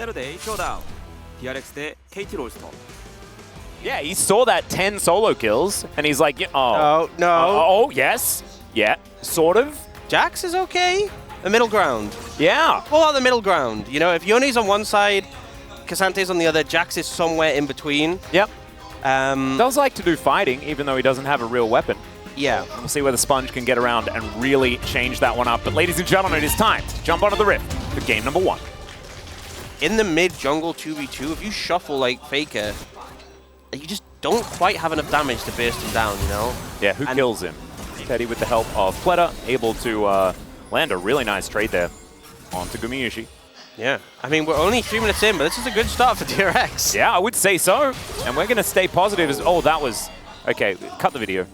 Saturday showdown. DRX で KT ロースト。 Yeah, he saw that 10 solo kills, and he's like, No. oh, yes, yeah, sort of. Jax is okay. The middle ground. Yeah. Pull out the middle ground. You know, if Yoni's on one side, Casante's on the other, Jax is somewhere in between. Yep. Does like to do fighting, even though he doesn't have a real weapon. Yeah. We'll see whether Sponge can get around and really change that one up. But ladies and gentlemen, it is time to jump onto the Rift for game number 1. In the mid jungle 2v2, if you shuffle like Faker, you just don't quite have enough damage to burst him down, you know? Yeah, who kills him? Teddy with the help of Pleta, able to land a really nice trade there onto Gumayusi. Yeah, I mean, we're only 3 minutes in, but this is a good start for DRX. Yeah, I would say so. And we're going to stay positive. Oh, that was... Okay, cut the video.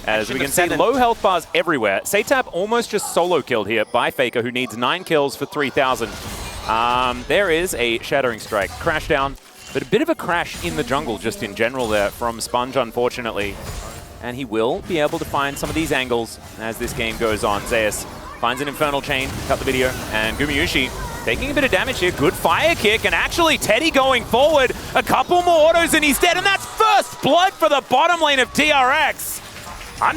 As we can see, low health bars everywhere. Satab almost just solo killed here by Faker, who needs 9 kills for 3,000. There is a Shattering Strike. Crash down, but a bit of a crash in the jungle just in general there from Sponge, unfortunately. And he will be able to find some of these angles as this game goes on. Zeus finds an Infernal Chain, cut the video, and Gumayusi taking a bit of damage here. Good fire kick, and actually Teddy going forward. A couple more autos and he's dead, and that's first blood for the bottom lane of DRX.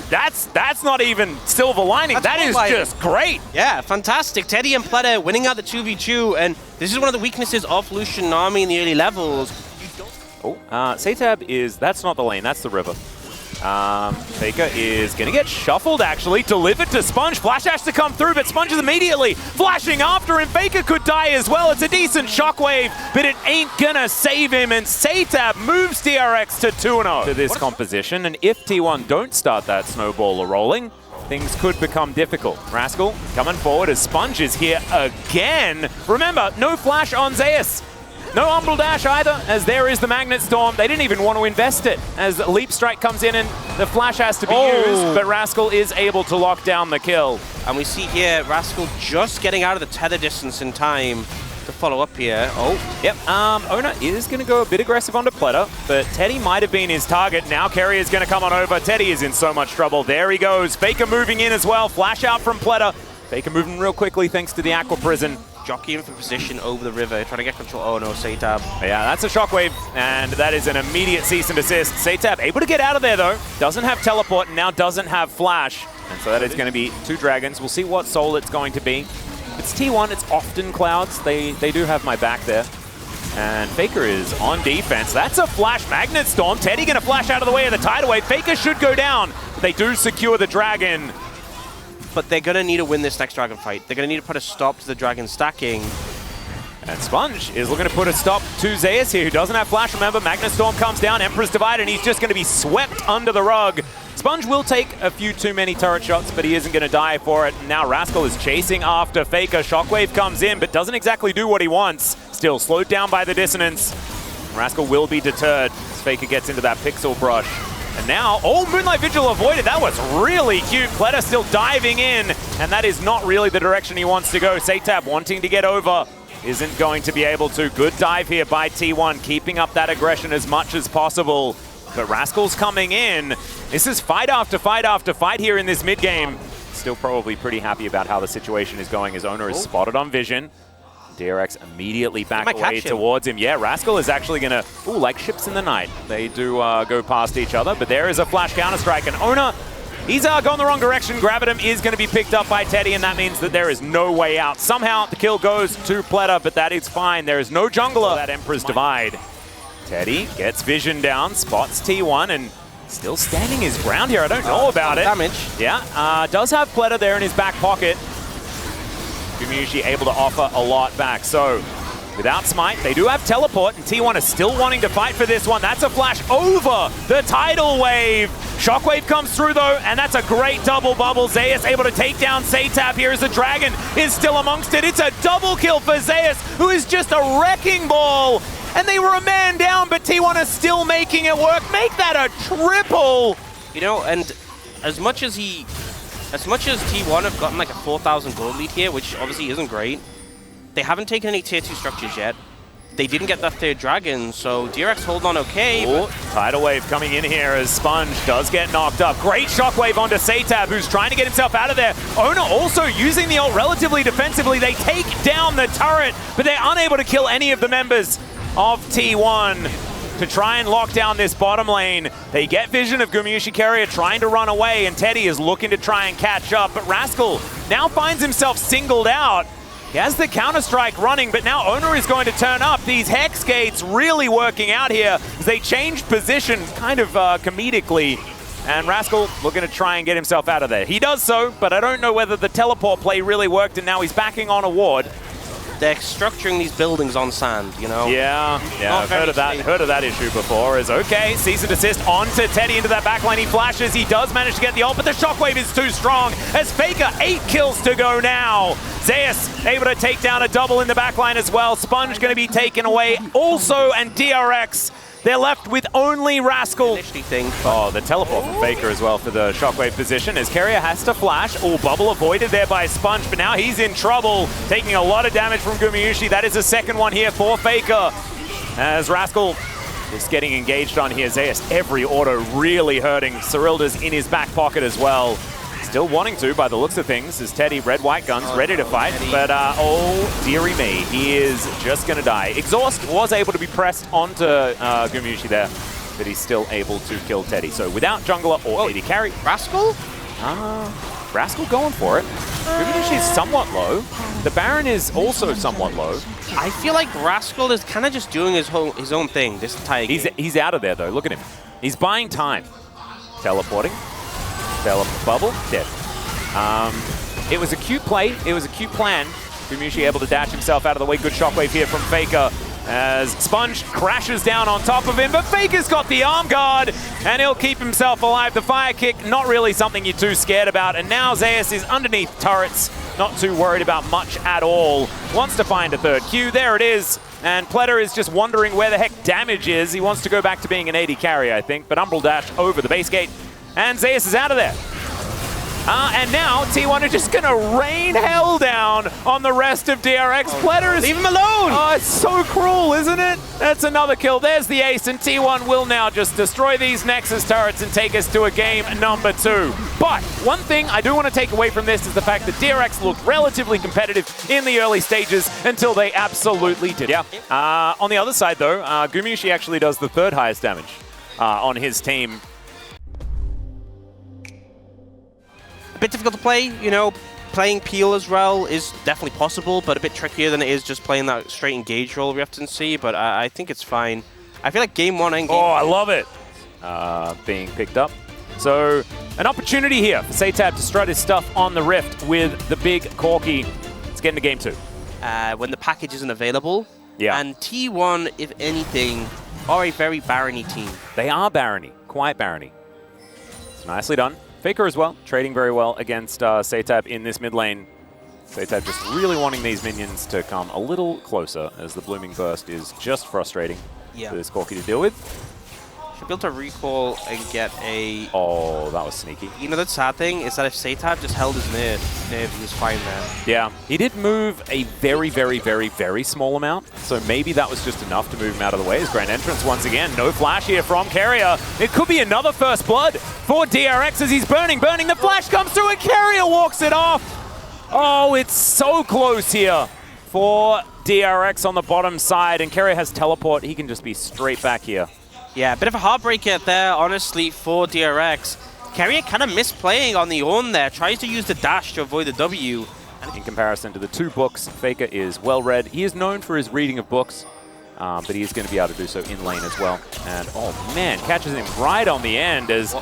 That's not even silver lining. That is just great. Yeah, fantastic. Teddy and Pleta winning out the 2v2, and this is one of the weaknesses of Lucian Nami in the early levels. Oh, Satab is... That's not the lane, that's the river. Faker is going to get shuffled, actually. Delivered to Sponge. Flash Ash to come through, but Sponge is immediately flashing after him. Faker could die as well. It's a decent shockwave, but it ain't going to save him. And Satab moves DRX to 2-0 to this composition. And if T1 don't start that snowball rolling, things could become difficult. Rascal coming forward as Sponge is here again. Remember, no flash on Zeus. No Umbral Dash either, as there is the Magnet Storm. They didn't even want to invest it, as the Leap Strike comes in and the Flash has to be used, but Rascal is able to lock down the kill. And we see here Rascal just getting out of the tether distance in time to follow up here. Oh. Yep, Ona is going to go a bit aggressive onto Pleta, but Teddy might have been his target. Now Kerry is going to come on over. Teddy is in so much trouble. There he goes. Faker moving in as well. Flash out from Pleta. Faker moving real quickly thanks to the Aqua Prison. Jockeying for position over the river, trying to get control. Oh no, Satab. Yeah, that's a shockwave, and that is an immediate cease and desist. Satab able to get out of there though. Doesn't have teleport, and now doesn't have flash. And so that is going to be 2 dragons. We'll see what soul it's going to be. If it's T1, it's often clouds. They do have my back there. And Faker is on defense. That's a flash Magnet Storm. Teddy going to flash out of the way of the tidal wave. Faker should go down. They do secure the dragon. But they're going to need to win this next dragon fight. They're going to need to put a stop to the dragon stacking. And Sponge is looking to put a stop to Zeus here, who doesn't have flash. Remember, Magnet Storm comes down, Emperor's Divide, and he's just going to be swept under the rug. Sponge will take a few too many turret shots, but he isn't going to die for it. And now Rascal is chasing after Faker. Shockwave comes in, but doesn't exactly do what he wants. Still slowed down by the dissonance. Rascal will be deterred as Faker gets into that pixel brush. And now, oh, Moonlight Vigil avoided. That was really cute. Pleta still diving in, and that is not really the direction he wants to go. Satab wanting to get over, isn't going to be able to. Good dive here by T1, keeping up that aggression as much as possible. But Rascal's coming in. This is fight after fight after fight here in this mid-game. Still probably pretty happy about how the situation is going. His owner is spotted on vision. DRX immediately back away towards him. Yeah, Rascal is actually going to, like ships in the night. They do go past each other, but there is a flash counter-strike, and Ona, he's going the wrong direction. Gravitum is going to be picked up by Teddy, and that means that there is no way out. Somehow, the kill goes to Pleta, but that is fine. There is no jungler. That Emperor's Divide. Teddy gets vision down, spots T1, and still standing his ground here. I don't know about it. Damage. Yeah, does have Pleta there in his back pocket. Gumayusi able to offer a lot back. So, without Smite, they do have teleport, and T1 is still wanting to fight for this one. That's a flash over the tidal wave. Shockwave comes through though, and that's a great double bubble. Zeus able to take down Satab here as the dragon is still amongst it. It's a double kill for Zeus, who is just a wrecking ball. And they were a man down, but T1 is still making it work. Make that a triple. You know, and as much as T1 have gotten like a 4,000 gold lead here, which obviously isn't great, they haven't taken any tier 2 structures yet. They didn't get that third dragon, so DRX hold on okay. Ooh, tidal wave coming in here as Sponge does get knocked up. Great shockwave onto Satab, who's trying to get himself out of there. Ona also using the ult relatively defensively. They take down the turret but they're unable to kill any of the members of T1 to try and lock down this bottom lane. They get vision of Gumayusi Keria trying to run away, and Teddy is looking to try and catch up, but Rascal now finds himself singled out. He has the Counter-Strike running, but now Owner is going to turn up. These Hex Gates really working out here as they change position kind of comedically. And Rascal looking to try and get himself out of there. He does so, but I don't know whether the teleport play really worked, and now he's backing on a ward. They're structuring these buildings on sand, you know? Yeah, I've heard of that issue before. Is okay, cease and desist onto Teddy into that backline. He flashes, he does manage to get the ult, but the shockwave is too strong as Faker 8 kills to go now. Zeus able to take down a double in the backline as well. Sponge going to be taken away also, and DRX, they're left with only Rascal. Oh, the teleport from Faker as well for the shockwave position as Keria has to flash. Oh, bubble avoided there by Sponge, but now he's in trouble, taking a lot of damage from Gumayusi. That is a second one here for Faker as Rascal is getting engaged on here. Zeus, every auto really hurting. Cyrilda's in his back pocket as well. Still wanting to, by the looks of things, is Teddy, red, white guns, ready to fight. But, oh, dearie me, he is just going to die. Exhaust was able to be pressed onto Gumayusi there, but he's still able to kill Teddy. So without jungler or AD carry. Rascal? Rascal going for it. Gumayusi is somewhat low. The Baron is also somewhat low. I feel like Rascal is kind of just doing his own thing this entire game. He's out of there, though. Look at him. He's buying time. Teleporting. Bubble, dead. It was a cute play, it was a cute plan. Gumayusi able to dash himself out of the way. Good shockwave here from Faker as Sponge crashes down on top of him, but Faker's got the arm guard and he'll keep himself alive. The fire kick, not really something you're too scared about, and now Zeus is underneath turrets, not too worried about much at all. Wants to find a third Q, there it is. And Pletter is just wondering where the heck damage is. He wants to go back to being an AD carry, I think, but Umbral dash over the base gate. And Zeus is out of there. And now T1 are just going to rain hell down on the rest of DRX. Pletter is... Leave him alone! Oh, it's so cruel, isn't it? That's another kill. There's the ace, and T1 will now just destroy these Nexus turrets and take us to a game number 2. But one thing I do want to take away from this is the fact that DRX looked relatively competitive in the early stages until they absolutely did. Yeah. On the other side, though, Gumayusi actually does the third highest damage on his team. A bit difficult to play, you know, playing Peel as well is definitely possible, but a bit trickier than it is just playing that straight engage role we often see, but I think it's fine. I feel like game 1 and game... Oh, I love it! Being picked up. So, an opportunity here for Satab to strut his stuff on the Rift with the big Corki. Let's get into game 2. When the package isn't available. Yeah. And T1, if anything, are a very barony team. They are barony, quite barony. It's nicely done. Faker as well, trading very well against Satab in this mid lane. Satab just really wanting these minions to come a little closer as the Blooming Burst is just frustrating for this Corki to deal with. Should be able to recall and get a... Oh, that was sneaky. You know, the sad thing is that if Satab just held his nerve, he was fine there. Yeah, he did move a very, very, very, very small amount, so maybe that was just enough to move him out of the way. His grand entrance once again. No flash here from Keria. It could be another first blood for DRX as he's burning. The flash comes through and Keria walks it off. Oh, it's so close here for DRX on the bottom side, and Keria has teleport. He can just be straight back here. Yeah, a bit of a heartbreaker there, honestly, for DRX. Keria kind of misplaying on the own there, tries to use the dash to avoid the W. In comparison to the 2 books, Faker is well-read. He is known for his reading of books, but he is going to be able to do so in lane as well. And, oh man, catches him right on the end as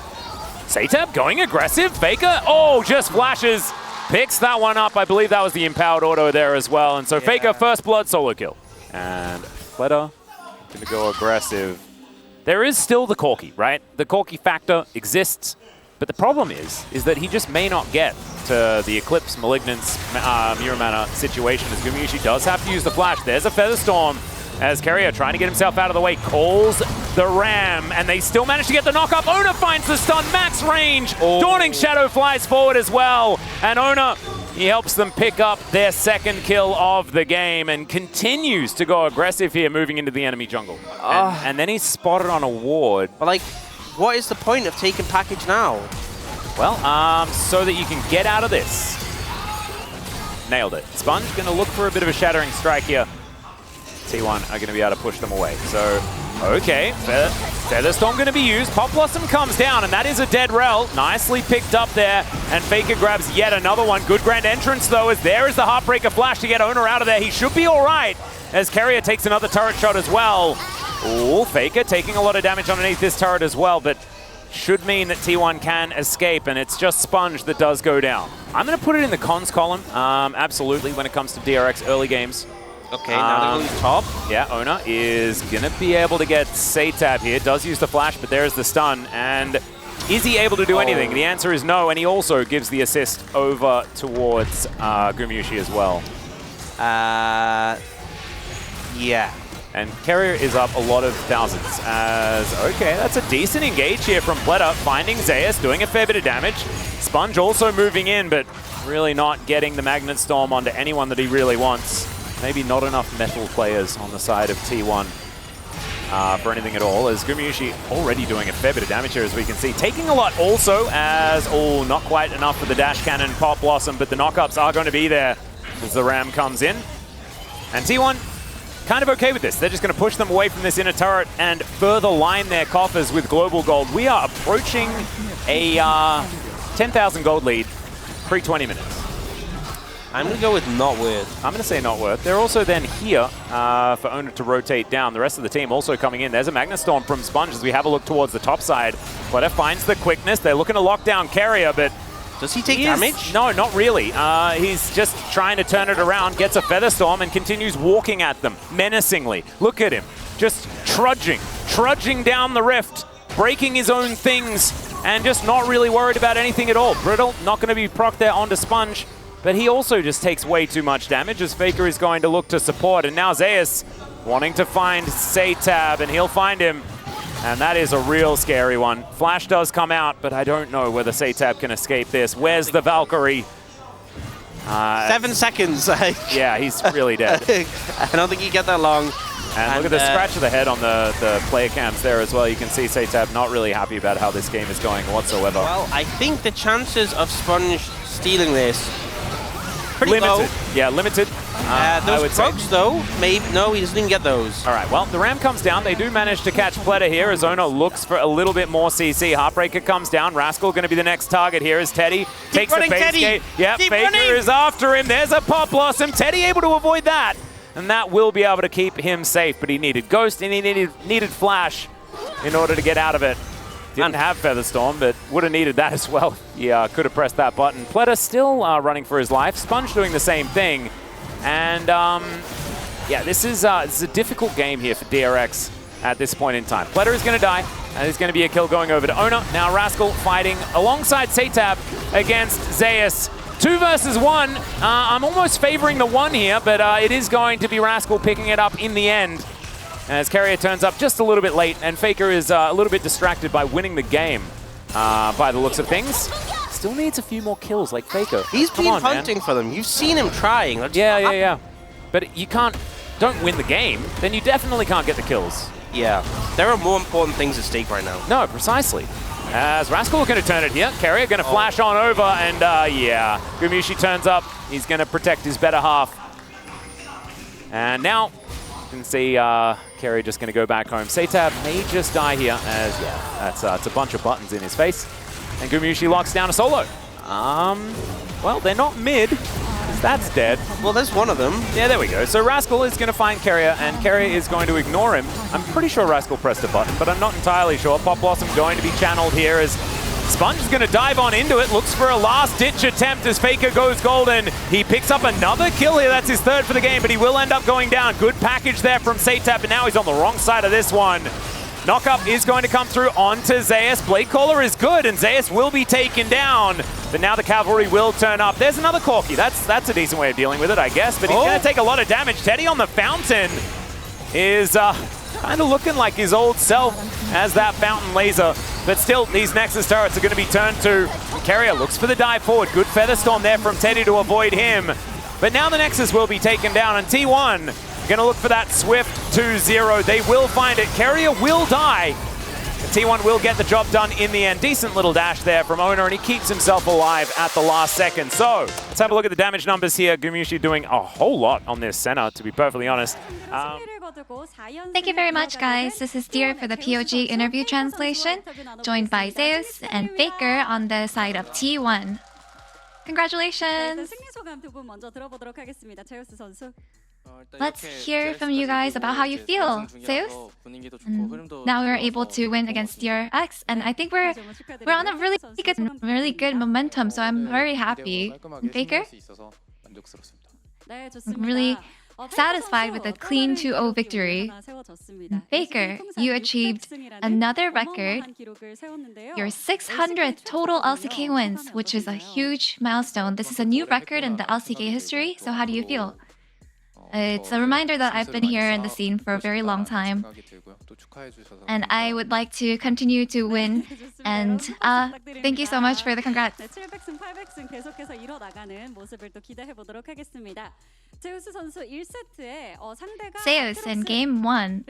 Satab going aggressive. Faker, oh, just flashes, picks that one up. I believe that was the empowered auto there as well. And so Faker, first blood, solo kill. And Pletter going to go aggressive. There is still the Corki, right? The Corki factor exists, but the problem is that he just may not get to the Eclipse, Malignance, Muramana situation as Gumayusi does have to use the flash. There's a Feather Storm as Keria trying to get himself out of the way, calls the Ram, and they still manage to get the knock up. Ona finds the stun, max range. Dawning Shadow flies forward as well, and Ona, he helps them pick up their second kill of the game and continues to go aggressive here, moving into the enemy jungle. And then he's spotted on a ward. But like, what is the point of taking package now? Well, so that you can get out of this. Nailed it. Sponge gonna look for a bit of a shattering strike here T1 are going to be able to push them away. So, okay, Feather Storm going to be used. Pop Blossom comes down, and that is a dead rel. Nicely picked up there, and Faker grabs yet another one. Good grand entrance, though, as there is the Heartbreaker flash to get Owner out of there. He should be all right, as Carrier takes another turret shot as well. Ooh, Faker taking a lot of damage underneath this turret as well, but should mean that T1 can escape, and it's just Sponge that does go down. I'm going to put it in the cons column, absolutely, when it comes to DRX early games. Okay, now they're going top. Yeah, Ona is going to be able to get Satab here. Does use the flash, but there's the stun. And is he able to do anything? The answer is no, and he also gives the assist over towards Gumushi as well. Yeah. And Carrier is up a lot of thousands as, okay, that's a decent engage here from Pleta, finding Zeus, doing a fair bit of damage. Sponge also moving in, but really not getting the Magnet Storm onto anyone that he really wants. Maybe not enough metal players on the side of T1 for anything at all, as Gumushi already doing a fair bit of damage here, as we can see. Taking a lot also, as, oh, not quite enough for the dash cannon Pop Blossom, but the knockups are going to be there as the Ram comes in. And T1 kind of okay with this. They're just going to push them away from this inner turret and further line their coffers with global gold. We are approaching a 10,000 gold lead pre-20 minutes. I'm going to go with not worth. I'm going to say not worth. They're also then here for Owner to rotate down. The rest of the team also coming in. There's a Magnet Storm from Sponge as we have a look towards the top side. Pleta finds the quickness. They're looking to lock down Carrier, but does he take damage? No, not really. He's just trying to turn it around, gets a Feather Storm, and continues walking at them menacingly. Look at him, just trudging down the rift, breaking his own things, and just not really worried about anything at all. Brittle not going to be procced there onto Sponge, but he also just takes way too much damage as Faker is going to look to support. And now Zeus wanting to find Satab, and he'll find him. And that is a real scary one. Flash does come out, but I don't know whether Satab can escape this. Where's the Valkyrie? 7 seconds. Yeah, he's really dead. I don't think you get that long. And look at the scratch of the head on the player cams there as well. You can see Satab not really happy about how this game is going whatsoever. Well, I think the chances of Sponge stealing this pretty limited. low. Yeah, limited. Those probes, though, maybe no, he doesn't even get those. All right, well, the Ram comes down. They do manage to catch Pleta here as Ono looks for a little bit more CC. Heartbreaker comes down. Rascal going to be the next target here as Teddy takes the base gate. Yep, Faker is after him. There's a Pop Blossom. Teddy able to avoid that. And that will be able to keep him safe, but he needed Ghost and he needed Flash in order to get out of it. Didn't have Feather Storm, but would have needed that as well. Yeah, could have pressed that button. Pleta still running for his life. Sponge doing the same thing. And yeah, this is a difficult game here for DRX at this point in time. Pleta is going to die, and there's going to be a kill going over to Ona. Now Rascal fighting alongside Satab against Zeus. 2 versus 1. I'm almost favoring the 1 here, but it is going to be Rascal picking it up in the end. As Carrier turns up just a little bit late, and Faker is a little bit distracted by winning the game by the looks of things. Still needs a few more kills like Faker. He's been hunting for them. You've seen him trying. Yeah. But you don't win the game, then you definitely can't get the kills. Yeah, there are more important things at stake right now. No, precisely. As Rascal going to turn it here. Carrier going to flash on over, and yeah, Gumushi turns up. He's going to protect his better half. And now you can see Carrier just going to go back home. Satab may just die here, as yeah, that's a bunch of buttons in his face. And Gumushi locks down a solo. Well, they're not mid, because that's dead. Well, there's one of them. Yeah, there we go. So Rascal is going to find Carrier, and Carrier is going to ignore him. I'm pretty sure Rascal pressed a button, but I'm not entirely sure. Pop Blossom going to be channeled here as Sponge is going to dive on into it, looks for a last-ditch attempt as Faker goes golden. He picks up another kill here. That's his 3rd for the game, but he will end up going down. Good package there from Satab, but now he's on the wrong side of this one. Knockup is going to come through onto Zeus. Blade Caller is good, and Zeus will be taken down. But now the cavalry will turn up. There's another Corki. That's a decent way of dealing with it, I guess. But he's going to take a lot of damage. Teddy on the fountain is kind of looking like his old self as that fountain laser. But still, these Nexus turrets are going to be turned to. Carrier looks for the dive forward. Good Feather Storm there from Teddy to avoid him. But now the Nexus will be taken down, and T1 going to look for that swift 2-0. They will find it. Carrier will die. T1 will get the job done in the end. Decent little dash there from Owner, and he keeps himself alive at the last second. So let's have a look at the damage numbers here. Gumushi doing a whole lot on this center, to be perfectly honest. Thank you very much, guys. This is Dear for the POG Interview translation, joined by Zeus and Faker on the side of T1. Congratulations! Let's hear from you guys about how you feel, Zeus. Now we're able to win against DRX, and I think we're on a really good momentum. So I'm very happy. And Faker, I'm really satisfied with a clean 2-0 victory. Faker, you achieved another record, your 600th total LCK wins, which is a huge milestone. This is a new record in the LCK history. So how do you feel? It's a reminder that I've been here in the scene for a very long time, and I would like to continue to win. And thank you so much for the congrats. Zeus in game 1.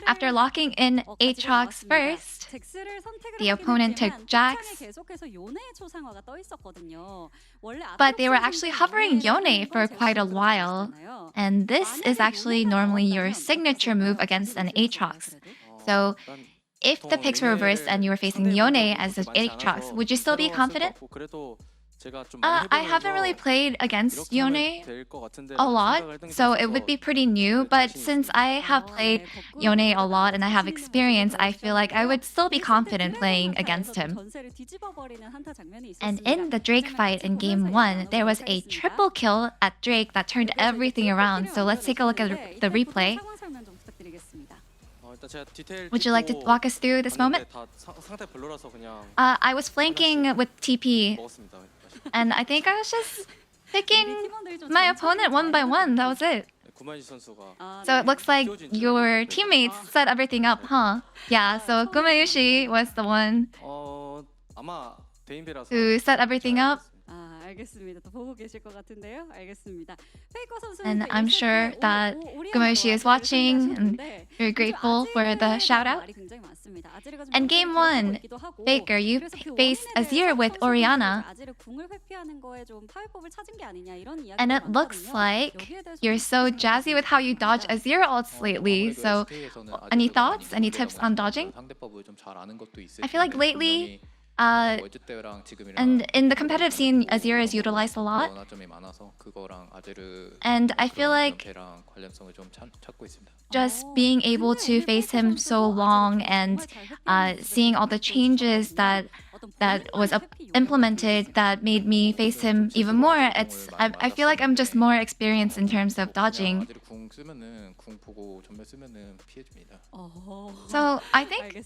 After locking in Aatrox first, the opponent took Jax, but they were actually hovering Yone for quite a while. And this is actually normally your signature move against an Aatrox. So if the picks were reversed and you were facing Yone as an Aatrox, would you still be confident? I haven't really played against Yone a lot, so it would be pretty new. But since I have played Yone a lot and I have experience, I feel like I would still be confident playing against him. And in the Drake fight in game 1, there was a triple kill at Drake that turned everything around. So let's take a look at the replay. Would you like to walk us through this moment? I was flanking with TP, and I think I was just picking my opponent one by one. That was it. So it looks like your teammates set everything up, huh? Yeah, so Gumayushi was the one who set everything up. And I'm sure that Gumayushi is watching and very grateful for the shout out. And game 1, Faker, you faced Azir with Orianna. And it looks like you're so jazzy with how you dodge Azir ults lately. So any thoughts, any tips on dodging? I feel like lately, and in the competitive scene, Azir is utilized a lot. And I feel like just being able to face him so long and seeing all the changes that was implemented that made me face him even more, I feel like I'm just more experienced in terms of dodging. So I think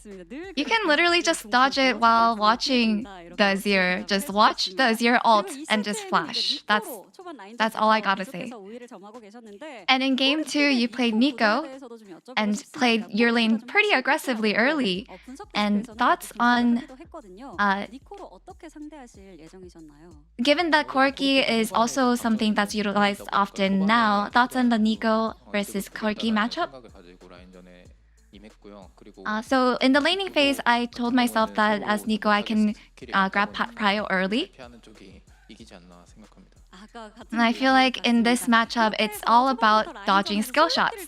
you can literally just dodge it while watching the Azir. Just watch the Azir ult and just flash. That's all I gotta say. And in game 2, you played Nico and played your lane pretty aggressively early. And thoughts on given that Corki is also something that's utilized often now, thoughts on the Nico versus Corki matchup? So in the laning phase, I told myself that as Nico, I can grab prio early. And I feel like in this matchup, it's all about dodging skill shots.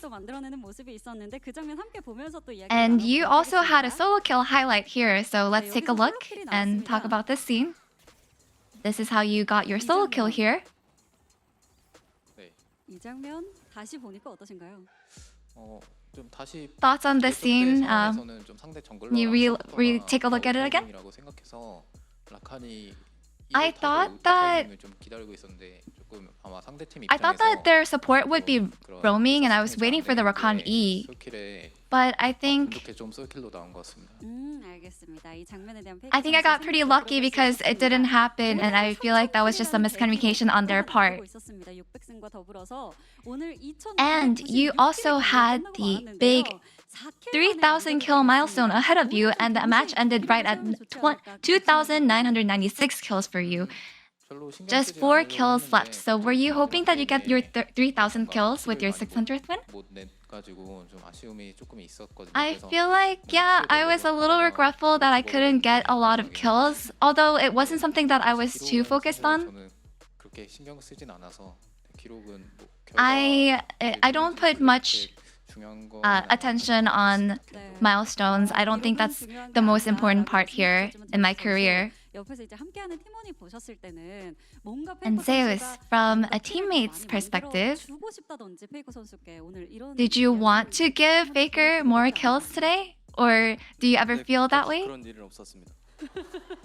And you also had a solo kill highlight here, so let's take a look and talk about this scene. This is how you got your solo kill here. Thoughts on this scene? Can you take a look at it again? I thought that their support would be roaming, and I was waiting for the Rakan E. But I think I got pretty lucky because it didn't happen, and I feel like that was just a miscommunication on their part. And you also had the big 3,000 kill milestone ahead of you, and the match ended right at 2,996 kills for you. Just 4 kills left. So were you hoping that you get your 3,000 kills with your 600th win? I feel like, yeah, I was a little regretful that I couldn't get a lot of kills, although it wasn't something that I was too focused on. I don't put much attention on milestones. I don't think that's the most important part here in my career. And Zeus, from a teammate's perspective, did you want to give Faker more kills today? Or do you ever feel that way? 그런 일은 없었습니다.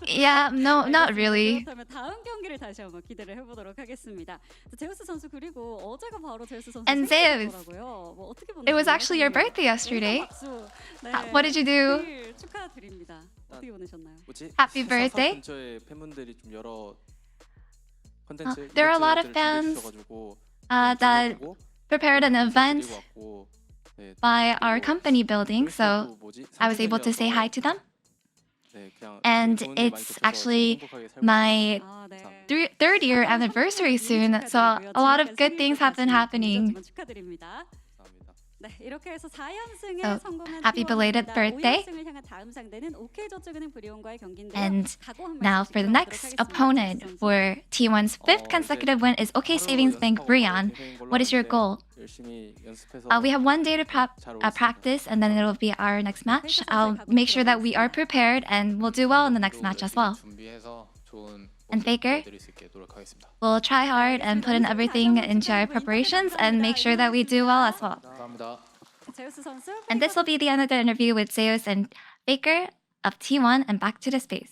Yeah, no, not really. 그렇다면 다음 경기를 다시 한번 기대를 해보도록 하겠습니다. 제우스 선수 그리고 어제가 바로 제우스 선수 And Zeus, 생일이더라고요. 뭐 어떻게 it was 보내셨나요? actually your birthday yesterday. 박수. 네. What did you do? 생일 축하드립니다. 어떻게 보내셨나요? 뭐지? Happy birthday. 근처에 팬분들이 좀 여러 컨텐츠 there are a lot of 이벤트들을 fans, 준비해 주셔가지고 that 보고 prepared an event 드리고 왔고, 네, by our company building, so 또 뭐지? I was able to say hi to them. 네, 그냥 And 좋은 일 많이 it's 겪어서 actually 행복하게 살고 my 아, 네. third year anniversary soon, so a lot of good things have been happening. 축하드립니다. 있습니다. 네, 이렇게 해서 4연승에 So, 성공한 happy belated 팀원입니다. birthday. 5연승을 향한 다음 상대는 OK저축은행 브리온과의 경기인데요. And 각오 한 now 말씀씩 for the 들어보도록 next 하겠습니다. opponent 선수. for T1's fifth consecutive win is OK Savings Bank Brion. What is your goal? 열심히 연습해서 We have one day to practice, and then it'll be our next match. I'll make sure that we are prepared, and we'll do well in the next match as well. And Faker, we'll try hard and put in everything into our preparations and make sure that we do well as well. 제우스 선수 And this will be the end of the interview with Zeus and Faker of T1 and back to the space.